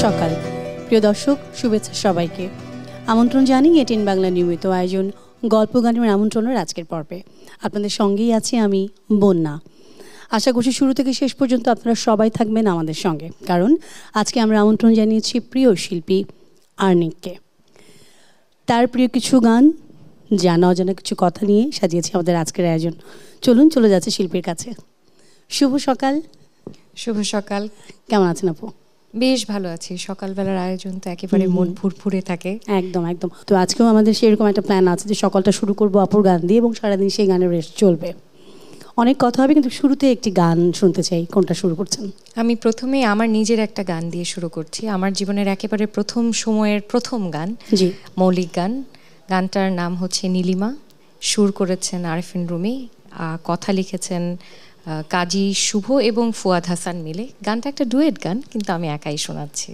সকাল প্রিয় দর্শক, শুভেচ্ছা সবাইকে। আমন্ত্রণ জানি এটিএন বাংলা নিয়মিত আয়োজন গল্প গানের আমন্ত্রণের আজকের পর্বে। আপনাদের সঙ্গেই আছি আমি বন্যা। আশা করছি শুরু থেকে শেষ পর্যন্ত আপনারা সবাই থাকবেন আমাদের সঙ্গে, কারণ আজকে আমরা আমন্ত্রণ জানিয়েছি প্রিয় শিল্পী আর্নিককে। তার প্রিয় কিছু গান, জানা অজানা কিছু কথা নিয়ে সাজিয়েছি আমাদের আজকের আয়োজন। চলুন চলে যাচ্ছে শিল্পীর কাছে। শুভ সকাল। শুভ সকাল। কেমন আছেন আপু? বেশ ভালো আছি। সকালবেলার আয়োজন তো একেবারে মন ফুরফুরে থাকে। একদম একদম। তো আজকেও আমাদের সেরকম একটা প্ল্যান আছে যে সকালটা শুরু করবো আপুর গান দিয়ে এবং সারাদিন সেই গানের রেস্ট চলবে। অনেক কথা হবে, কিন্তু শুরুতে একটি গান শুনতে চাই। কোনটা শুরু করছেন? আমি প্রথমে আমার নিজের একটা গান দিয়ে শুরু করছি। আমার জীবনের একেবারে প্রথম সময়ের প্রথম গান, জি, মৌলিক গান। গানটার নাম হচ্ছে নীলিমা। সুর করেছেন আরেফিন রুমি, কথা লিখেছেন কাজী শুভ এবং ফুয়াদ হাসান মিলে। গানটা একটা ডুয়েট গান, কিন্তু আমি একাই শোনাচ্ছি।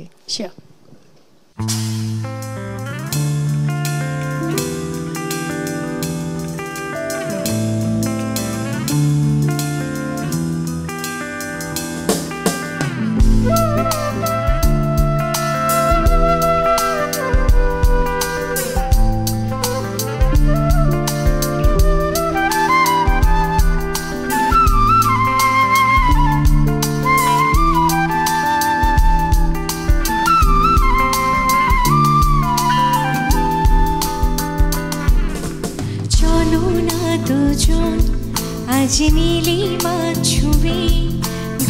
আজ নীলিমা ছবি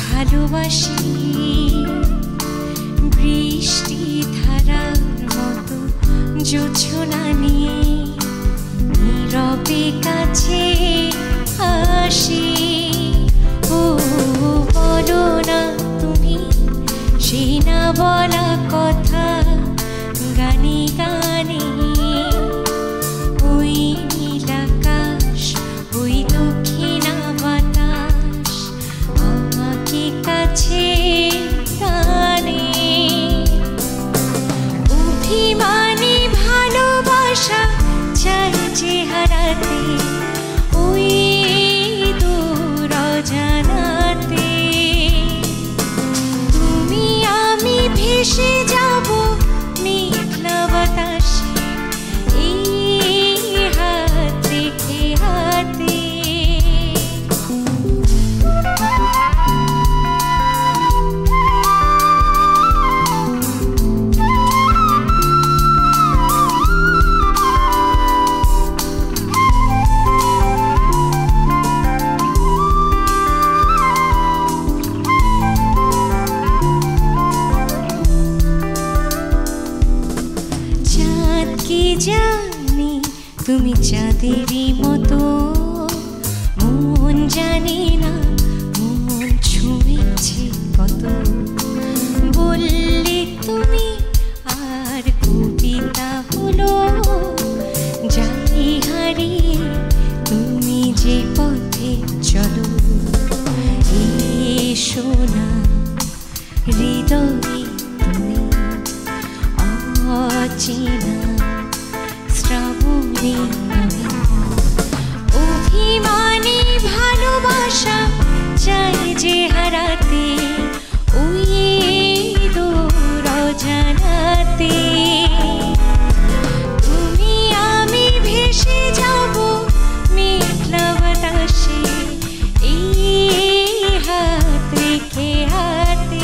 ভালোবাসি, বৃষ্টি ধারার মতো জোছনা নিয়ে নীরবে কাছে আসি। ও বলো না তুমি সেই না বলা কথা গানে গানে, ওই নীল আকাশ, ওই দক্ষিণা বাতাস আমাকে কাছে টানে। অভিমানী ভালোবাসা চাই যে হারাতে, ওই দূর অজানাতে তুমি আমি ভেসে যাব মেঘলা বাতাসে, এই হাত রেখে হাতে। চাঁদকে জানি তুমি চাঁদেরই মতো, মন জানি না মন ছুঁয়েছে কত। বললে তুমি আর কবিতা হলো, যাই হারিয়ে তুমি যে পথে চলো। এসো না হৃদয়ে তুমি অচেনা শ্রাবণে আমি। অভিমানী ভালোবাসা চাই যে হারাতে, ওই দূর অজানাতে তুমি আমি ভেসে যাব মেঘলা বাতাসে, এই হাত রেখে হাতে।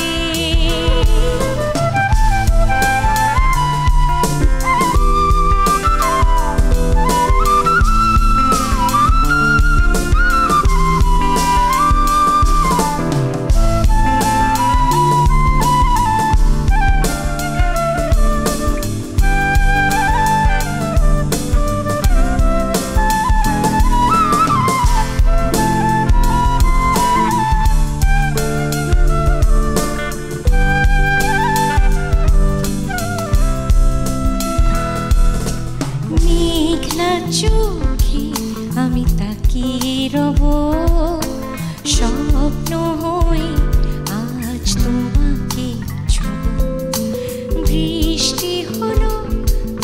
মেঘলা চোখে আমি তাকিয়ে রব, স্বপ্ন হয়ে আজ তোমাকে ছুঁব। বৃষ্টি হলো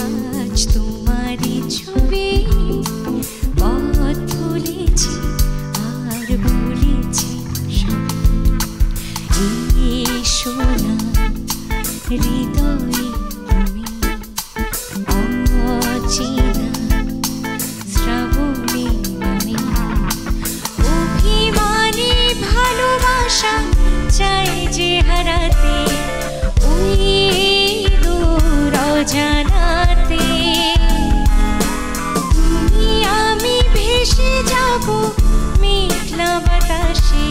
আজ তোমারই ছবি, পথ ভুলেছি আর ভুলেছি সব। এসো না হৃদয়ে তুমি অচেনা শ্রাবণে আমি অভিমানী ভালোবাসা চাই যে হারাতে ওই দূর অজানাতে তুমি আমি ভেসে যাব মেঘলা বাতাসে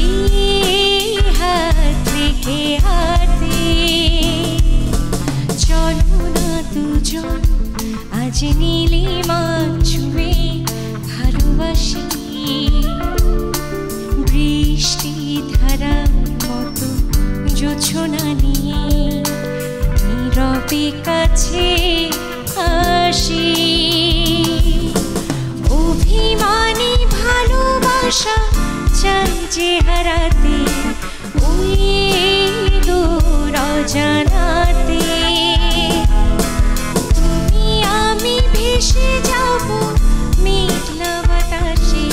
এই হাত রেখে হাতে চলো না দুজন আজ নীলিমা ছুঁয়ে ভালোবাসি বৃষ্টি ধারার মতো জোছনা নিয়ে নীরবে কাছে আসি অভিমানী ভালোবাসা চাই যে হারাতে ওই দূর অজানাতে তুমি আমি ভেসে যাব মেঘলা বাতাসে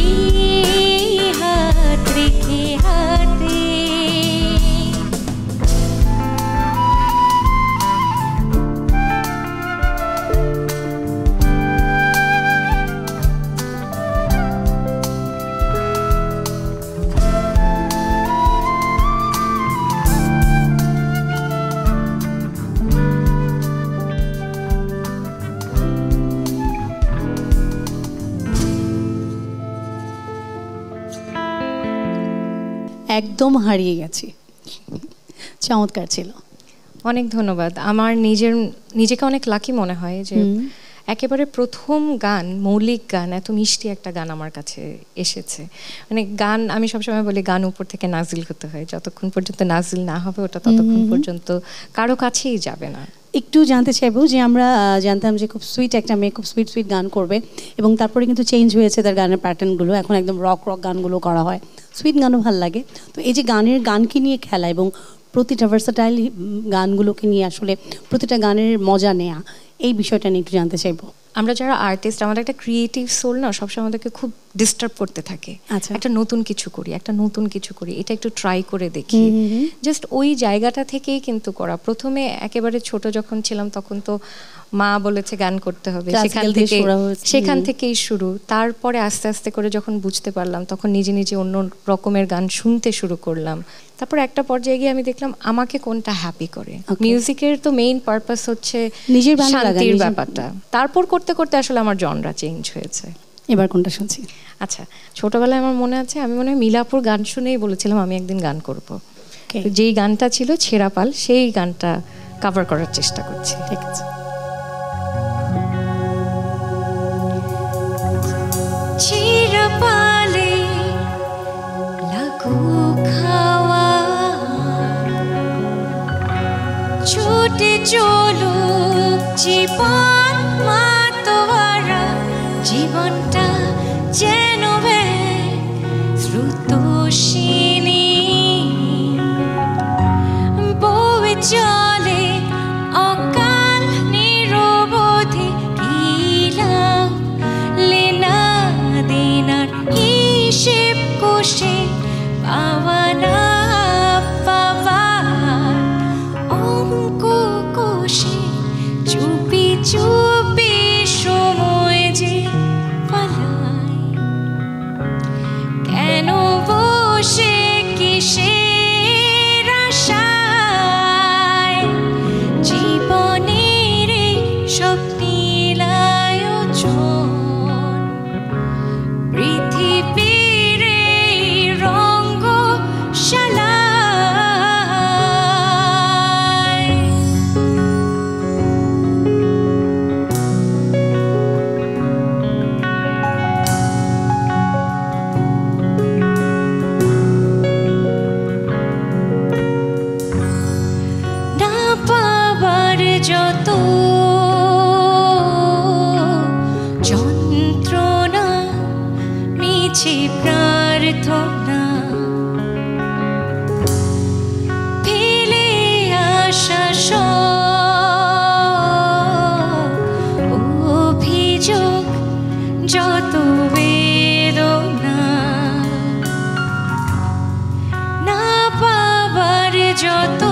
এই হাত রেখে হাতে একদম হারিয়ে গেছি। চমৎকার ছিল। অনেক ধন্যবাদ। আমার নিজেকে অনেক লাকি মনে হয় যে একেবারে প্রথম গান, মৌলিক গান, এত মিষ্টি একটা গান আমার কাছে এসেছে। মানে গান, আমি সবসময় বলি গান উপর থেকে নাজিল হতে হয়, যতক্ষণ পর্যন্ত নাজিল না হবে ওটা ততক্ষণ পর্যন্ত কারো কাছেই যাবে না। একটু জানতে চাইবো যে আমরা জানতাম যে খুব সুইট একটা মেয়ে, খুব সুইট সুইট গান করবে, এবং তারপরে কিন্তু চেঞ্জ হয়েছে তার গানের প্যাটার্নগুলো, এখন একদম রক গানগুলো করা হয়, সুইট গানও ভালো লাগে। তো এই যে গানকে নিয়ে খেলা এবং প্রতিটা ভার্সাটাইল গানগুলোকে নিয়ে আসলে প্রতিটা গানের মজা নেয়া, এই বিষয়টা নিয়ে একটু জানতে চাইবো। আমরা যারা আর্টিস্ট, আমাদের একটা ক্রিয়েটিভ সোল না সবসময় আমাদেরকে খুব ডিস্টার্ব করতে থাকে। একটা নতুন কিছু করি, এটা একটু ট্রাই করে দেখি, জাস্ট ওই জায়গাটা থেকেই কিন্তু করা। প্রথমে একেবারে ছোট যখন ছিলাম তখন তো মা বলেছে গান করতে হবে, সেখান থেকেই শুরু। তারপরে আস্তে আস্তে করে যখন বুঝতে পারলাম তখন নিজে নিজে অন্য রকমের গান শুনতে শুরু করলাম। তারপর একটা পর্যায়ে গিয়ে আমি দেখলাম আমাকে কোনটা হ্যাপি করে। মিউজিকের তো মেইন পারপাস হচ্ছে নিজের শান্তির ব্যাপারটা। তারপর করতে করতে আসলে আমার জনরা চেঞ্জ হয়েছে। এবার কোনটা শুনছি? আচ্ছা, ছোটবেলায় আমার মনে আছে, আমি মনে হয় মিলাপুর গান শুনেই বলেছিলাম আমি একদিন গান করব। যেই গানটা ছিল ছেঁড়া পাল, সেই গানটা কভার করার চেষ্টা করছি। ঠিক আছে। ছেঁড়া পালে লাগু খাওয়া, ছুটে চলুক জীবন মাতোয়ারা, জীবনটা যেন স্রোতস্বিনী বয়ে চলে অকাল নিরবধি, কিলাম লেনা দেনার হিসেব কষে পাওয়া না পাওয়ার অঙ্ক কষে চুপি চুপি সময় যে পালায়, কেন বসে কিসের আশায় জীবনের সব নীলায়োজন, পৃথিবীর রঙ্গশালায়। না পাবার যত যন্ত্রণা, মিছে প্রার্থনা, ফেলে আসা সব অভিযোগ, যত বেদনা, না পাবার যত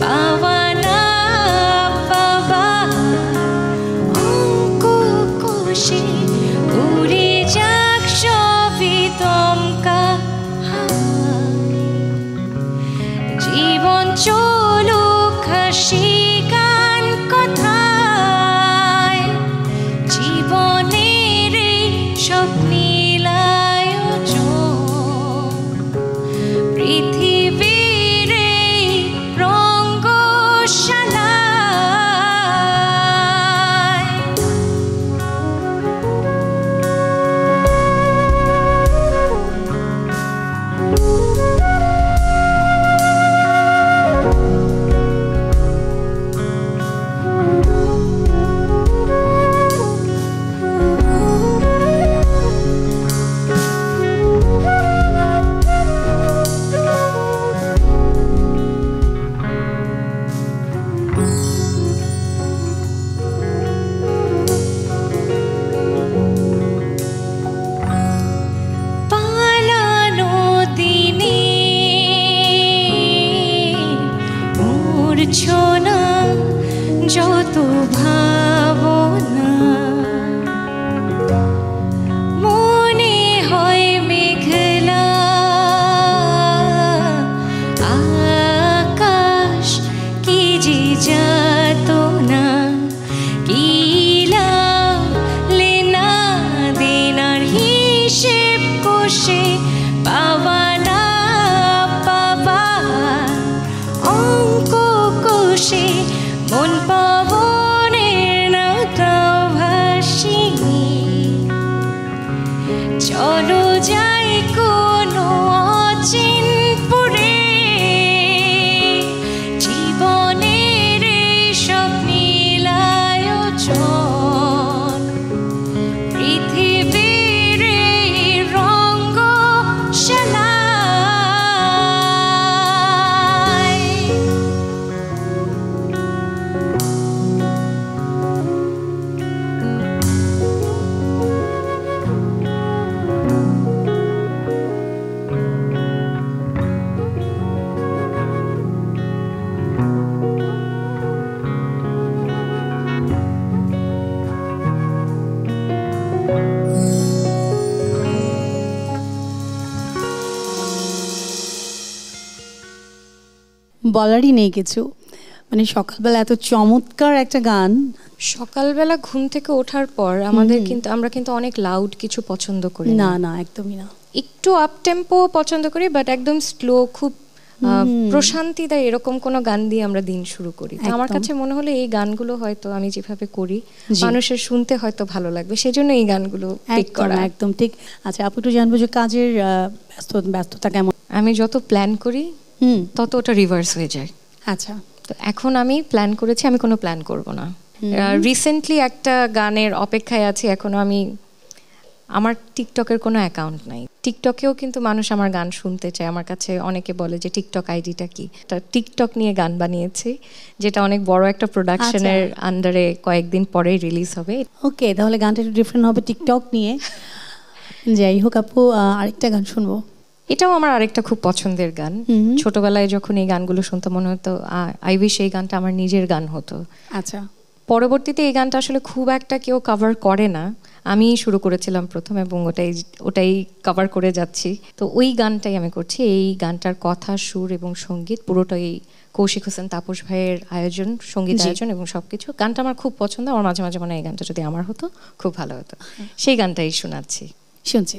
পাওয়া না পাওয়া অঙ্ক কষে উড়ে যাক সবই দমকা হাওয়ায়। জীবন চলুক হাসি গান কথায়, জীবনের এই স্বপ্নীল আয়োজন, পৃথিবীর এই রঙ্গশালায়। পালানো দিনে মূর্ছনা যত ভাবনা, মনে হয় মেঘলা আকাশ, কি যে যাতনা, কিলা লেনা দেনার হিসেব কষে পাওয়া না পাওয়া অঙ্ক কষে মন পাবনের নৌকাও ভাসিনি। চলো যাই কোনো অচিনপুরে, জীবনের এই স্বপ্নীল আয়োজন, পৃথিবীর এই রঙ্গশালায়। বলারই নেই কিছু, মানে সকালবেলা এত চমৎকার একটা গান। সকালবেলা ঘুম থেকে ওঠার পর আমরা কিন্তু অনেক লাউড কিছু পছন্দ করি না না, একদমই না। একটু আপ টেম্পো পছন্দ করি, বাট একদম স্লো, খুব প্রশান্তি দেয় এরকম কোনো গান দিয়ে আমরা দিন শুরু করি। তো আমার কাছে মনে হলো এই গানগুলো হয়তো আমি যেভাবে করি মানুষের শুনতে হয়তো ভালো লাগবে, সেজন্য এই গানগুলো পিক করা। একদম ঠিক। আচ্ছা আপু, একটু জানবো যে কাজের ব্যস্ততা কেমন? আমি যত প্ল্যান করি তত ওটা রিভার্স হয়ে যায়। আচ্ছা, তো এখন আমি প্ল্যান করেছি আমি কোনো প্ল্যান করব না। রিসেন্টলি একটা গানের অপেক্ষায় আছি এখনো। আমার টিকটকের কোনো অ্যাকাউন্ট নাই, টিকটকেও কিন্তু মানুষ আমার গান শুনতে চায়। আমার কাছে অনেকে বলে যে টিকটক আইডিটা কি, তা টিকটক নিয়ে গান বানিয়েছি, যেটা অনেক বড় একটা প্রোডাকশনের আন্ডারে কয়েকদিন পরেই রিলিজ হবে। ওকে, তাহলে গানটা একটু ডিফারেন্ট হবে টিকটক নিয়ে। যাই হোক আপু, আরেকটা গান শুনবো। এটাও আমার আরেকটা খুব পছন্দের গান। ছোটবেলায় যখন এই গানগুলো শুনতে মনে হতো আই উইশ এই গানটা আমার নিজের গান হতো। আচ্ছা, পরবর্তীতে এই গানটা আসলে খুব একটা কেউ কভার করে না, আমি শুরু করেছিলাম প্রথম এবং ওটাই কভার করে যাচ্ছি। তো ওই গানটাই আমি করছি। এই গানটার কথা, সুর এবং সঙ্গীত পুরোটাই কৌশিক হোসেন তাপস ভাইয়ের আয়োজন, সঙ্গীত আয়োজন এবং সবকিছু। গানটা আমার খুব পছন্দ। আমার মাঝে মাঝে মনে হয় এই গানটা যদি আমার হতো খুব ভালো হতো। সেই গানটাই শোনাচ্ছি, শুনছি।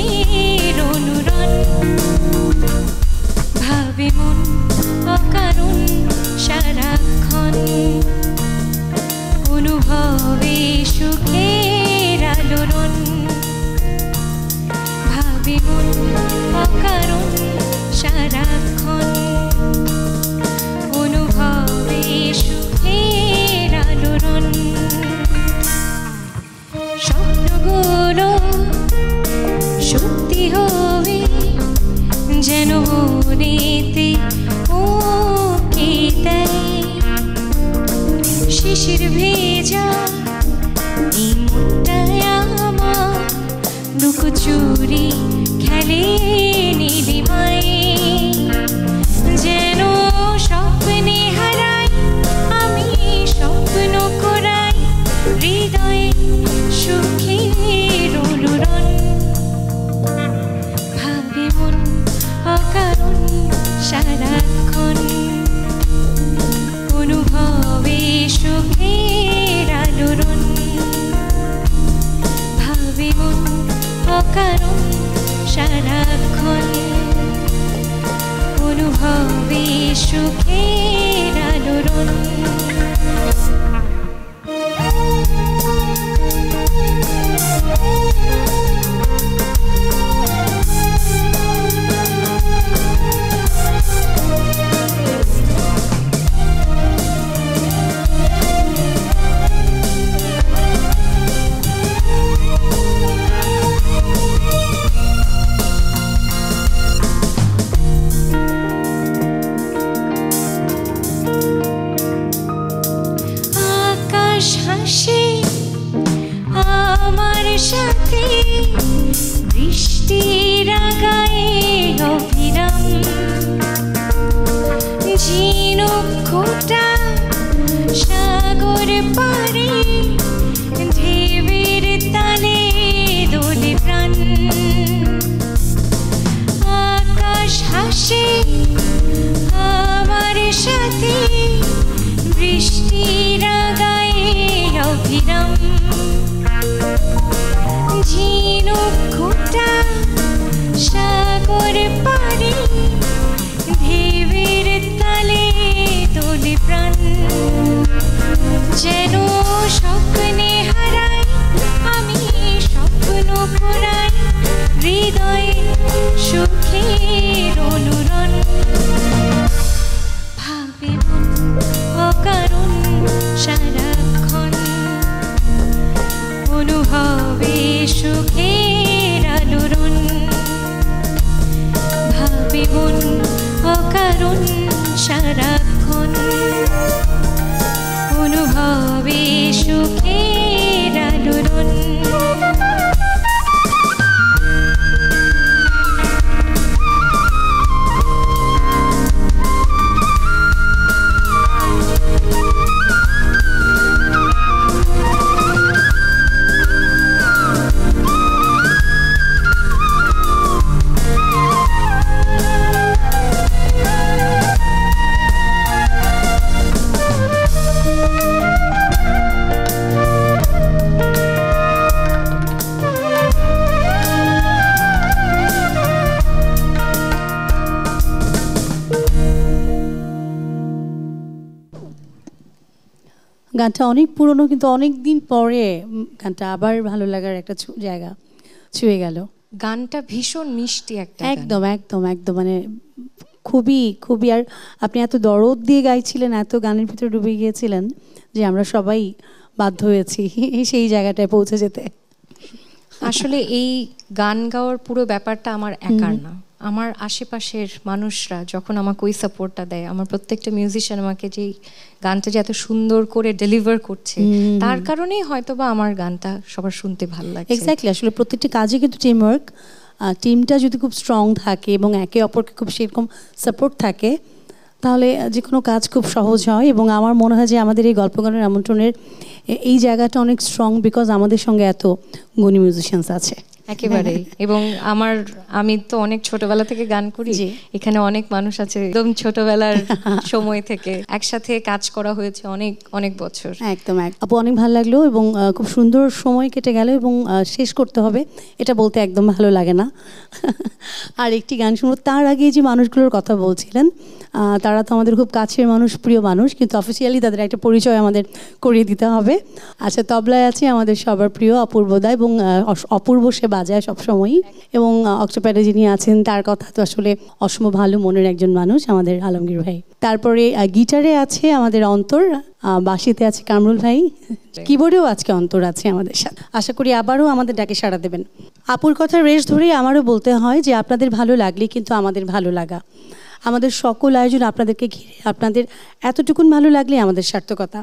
সুখের অনুরণ ভাবে মন অকারণ সারাক্ষণ অনুভবে সুখের আলোড়ন ভাবে মন অকারণ সারাক্ষণ অনুভবে সুখের আলোড়ন স্বপ্নগুলো সত্যি হবে যেন মনেতে ওকে দেয় শিশির ভেজা এই মনটায় আমার লুকোচুরি খেলে নীলিমায় যেন স্বপ্নে হারাই আমি স্বপ্ন করাই হৃদয়ে সুখের অনুরণ ভাবে মন অকারণ সারাক্ষণ অনুভবে সুখের আলোড়ন ভাবে মন অকারণ সারাক্ষণ অনুভবে সুখের আলোড়ন হাসি আমার সাথে বৃষ্টির গায়ে অবিরাম ঝিনুক খোঁটা সাগর পারে ঢেউয়ের তালে দোলে প্রাণ আকাশ হাসে আমার সাথে বৃষ্টির গায়ে অবিরাম ঝিনুক খোঁটা সাগর পারে ঢেউয়ের তালে দোলে প্রাণ যেন স্বপ্নে হারাই আমি স্বপ্ন করাই হৃদয়ে সুখের অনুরণ ভাবে মন অকারণ সারাক্ষণ অনুভবে সুখের আলোড়ন ভাবে মন অকারণ সারাক্ষণ অনুভবে সুখের আলোড়ন গানটা অনেক পুরনো কিন্তু অনেক দিন পরে গানটা আবার ভালো লাগার একটা জায়গা ছুঁয়ে গেল। গানটা ভীষণ মিষ্টি একটা একদম একদম একদম মানে খুবই খুবই আর আপনি এত দরদ দিয়ে গাইছিলেন, এত গানের ভিতরে ডুবে গিয়েছিলেন যে আমরা সবাই বাধ্য হয়েছি সেই জায়গাটায় পৌঁছে যেতে। আসলে এই গান গাওয়ার পুরো ব্যাপারটা আমার একার না, আমার আশেপাশের মানুষরা যখন আমাকে ওই সাপোর্টটা দেয়, আমার প্রত্যেকটা মিউজিশিয়ান আমাকে যে গানটা যে এত সুন্দর করে ডেলিভার করছে তার কারণেই হয়তোবা আমার গানটা সবার শুনতে ভালো লাগে। এক্স্যাক্টলি, আসলে প্রত্যেকটা কাজে কিন্তু টিম ওয়ার্ক, টিমটা যদি খুব স্ট্রং থাকে এবং একে অপরকে খুব সেরকম সাপোর্ট থাকে তাহলে যে কোনো কাজ খুব সহজ হয়। এবং আমার মনে হয় যে আমাদের এই গল্প গানের আমন্ত্রণের এই জায়গাটা অনেক স্ট্রং বিকজ আমাদের সঙ্গে এত গুণী মিউজিশিয়ানস আছে। একেবারেই। এবং আমি তো অনেক ছোটবেলা থেকে গান করি, এখানে অনেক মানুষ আছে একদম ছোটবেলার সময় থেকে একসাথে কাজ করা হয়েছে অনেক অনেক বছর। একদম আপু, অনেক ভালো লাগলো এবং খুব সুন্দর সময় কেটে গেল এবং শেষ করতে হবে এটা বলতে একদম ভালো লাগে না। আর একটি গান শুনবো, তার আগে যে মানুষগুলোর কথা বলছিলেন তারা তো আমাদের খুব কাছের মানুষ, প্রিয় মানুষ, কিন্তু অফিসিয়ালি তাদের একটা পরিচয় আমাদের করিয়ে দিতে হবে। আচ্ছা, তবলায় আছে আমাদের সবার প্রিয় অপূর্বদা, এবং অপূর্ব সে বাজায় সবসময়ই, এবং অক্টোপ্যাডে যিনি আছেন তার কথা তো আসলে অসম্ভব ভালো মনের একজন মানুষ আমাদের আলমগীর ভাই। তারপরে গিটারে আছে আমাদের অন্তর, বাঁশিতে আছে কামরুল ভাই, কিবোর্ডেও আজকে অন্তর আছে আমাদের সাথে। আশা করি আবারও আমাদের ডাকে সাড়া দেবেন। আপুর কথা রেশ ধরেই আমারও বলতে হয় যে আপনাদের ভালো লাগলে কিন্তু আমাদের ভালো লাগা, আমাদের সকল আয়োজন আপনাদেরকে ঘিরে, আপনাদের এতটুকুন ভালো লাগলে আমাদের সার্থকতা।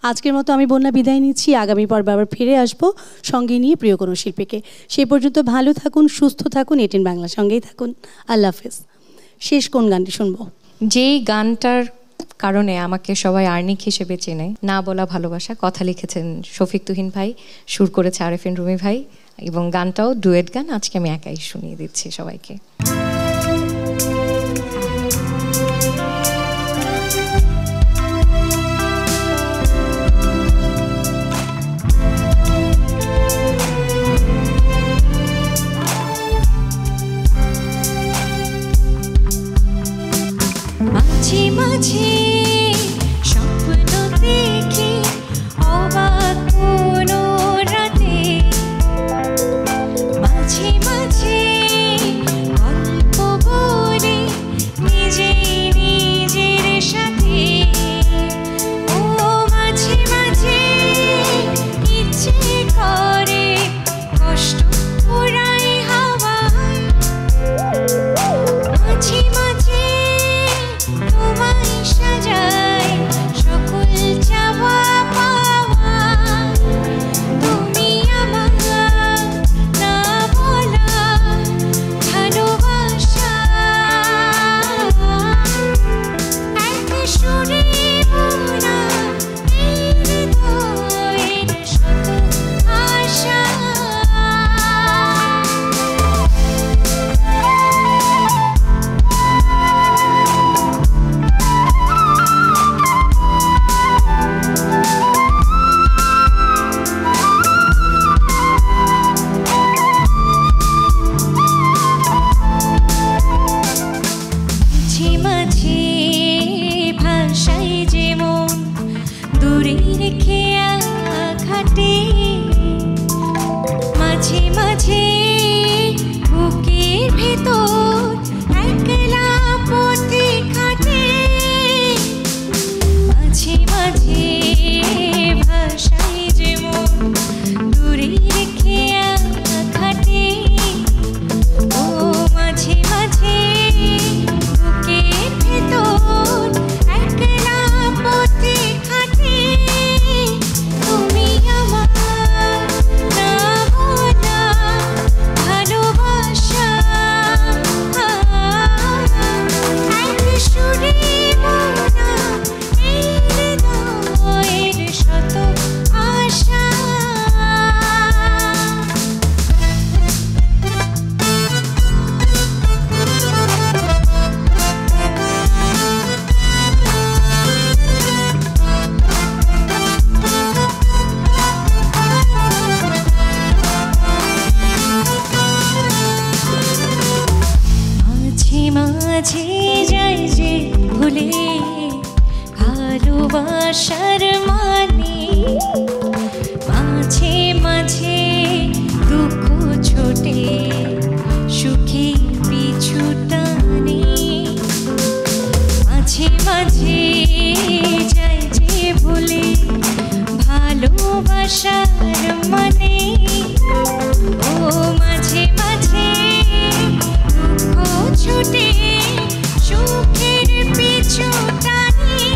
আজকের মতো আমি বন্যা বিদায় নিচ্ছি, আগামী পর্বে আবার ফিরে আসবো সঙ্গে নিয়ে প্রিয় কোনো শিল্পীকে। সেই পর্যন্ত ভালো থাকুন, সুস্থ থাকুন, এটিএন বাংলার সঙ্গেই থাকুন। আল্লাহ হাফেজ। শেষ কোন গানটি শুনবো? যেই গানটার কারণে আমাকে সবাই আর্নিক হিসেবে চেনে, না বলা ভালোবাসা, কথা লিখেছেন শফিক তুহিন ভাই, সুর করেছে আরেফিন রুমি ভাই, এবং গানটাও ডুয়েট গান। আজকে আমি একাই শুনিয়ে দিচ্ছি সবাইকে। মাঝে মাঝে স্বপ্ন দেখি অবাক কোনো রাতে, মাঝে মাঝে গল্প বলি নিজে নিজের সাথে। ও মাঝে মাঝে ইচ্ছে করে কষ্ট উড়াই হাওয়ায়, মাঝে মাঝে তোমায় সাজাই সকল চাওয়া পাওয়া। তুমি আমার না বলা ভালোবাসা, এক সুরে বোনা এই হৃদয়ের শত আশা। মাঝে মাঝে ভাষায় যেমন দূরের খেয়া খাটে, মাঝে মাঝে বুকের ভেতর একলা পথে খাটে। মাঝে মাঝে ভাষায় যেমন দূরের খেয়া খাটে, ও মাঝে মাঝে বুকের ভেতর একলা পথে খাটে। তুমি আমার না বলা ভালোবাসা, এক সুরে বোনা এই হৃদয়ের শত আশা। মাঝে মাঝে যাই যে ভুলে ভালোবাসার মানে, মাঝে মাঝে দুঃখ ছোটে সুখে পিছু টানে। মাঝে মাঝে যাই যে ভুলে ভালোবাসার মানে, ও মাঝে মাঝে দুঃখ ছুটে সুখের পিছু টানি।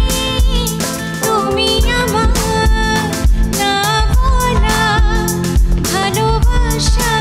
তুমি আমার না বলা ভালোবাসা,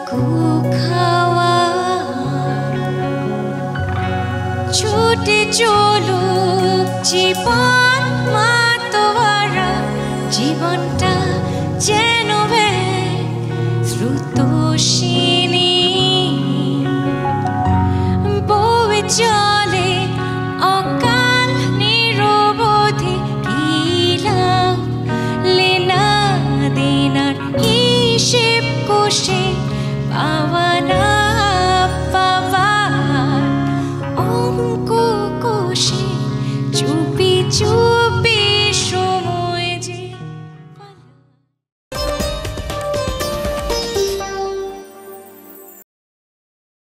খাওয়া ছুটে চলুক জীবন